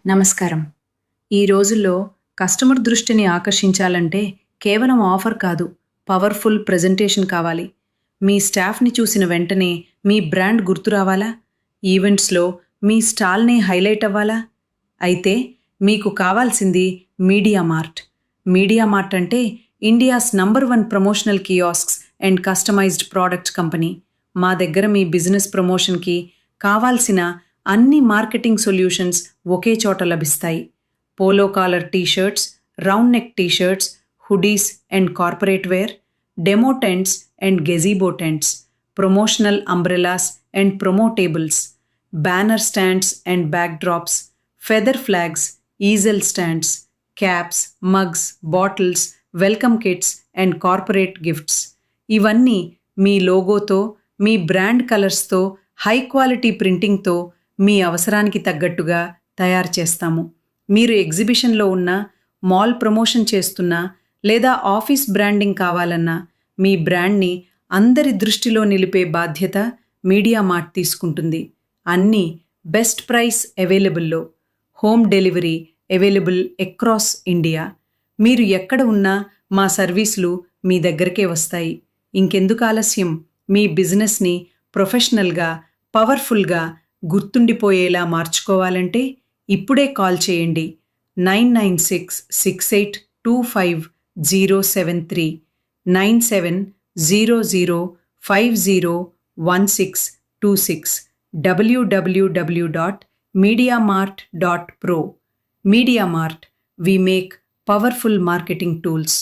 నమస్కారం. ఈ రోజుల్లో కస్టమర్ దృష్టిని ఆకర్షించాలంటే కేవలం ఆఫర్ కాదు, పవర్ఫుల్ ప్రెజెంటేషన్ కావాలి. మీ స్టాఫ్ని చూసిన వెంటనే మీ బ్రాండ్ గుర్తు రావాలా? ఈవెంట్స్లో మీ స్టాల్ని హైలైట్ అవ్వాలా? అయితే మీకు కావాల్సింది మీడియా మార్ట్. మీడియా మార్ట్ అంటే India's #1 promotional kiosks and customized product company. మా దగ్గర మీ బిజినెస్ ప్రమోషన్కి కావాల్సిన అన్ని మార్కెటింగ్ సొల్యూషన్స్ ఒకే చోట లభిస్తాయి. Polo collar T shirts, round neck T shirts, hoodies and corporate wear, demo tents and gazebo tents, promotional umbrellas and promotables, banner stands and backdrops, feather flags, easel stands, caps, mugs, bottles, welcome kits and corporate gifts. ఇవన్నీ మీ లోగోతో, మీ brand కలర్స్తో, high quality ప్రింటింగ్తో మీ అవసరానికి తగ్గట్టుగా తయారు చేస్తాము. మీరు ఎగ్జిబిషన్లో ఉన్న, మాల్ ప్రమోషన్ చేస్తున్నా లేదా ఆఫీస్ బ్రాండింగ్ కావాలన్నా మీ బ్రాండ్ని అందరి దృష్టిలో నిలిపే బాధ్యత మీడియా మార్ట్ తీసుకుంటుంది. అన్నీ బెస్ట్ ప్రైస్ అవైలబుల్లో, home delivery available across India. మీరు ఎక్కడ ఉన్నా మా సర్వీసులు మీ దగ్గరకే వస్తాయి. ఇంకెందుకు ఆలస్యం? మీ బిజినెస్ని ప్రొఫెషనల్గా, పవర్ఫుల్గా, గుర్తుండిపోయేలా మార్చుకోవాలంటే ఇప్పుడే కాల్ చేయండి. 9966825073, 9700501626, www.mediamart.pro. Media Mart, we make powerful marketing tools.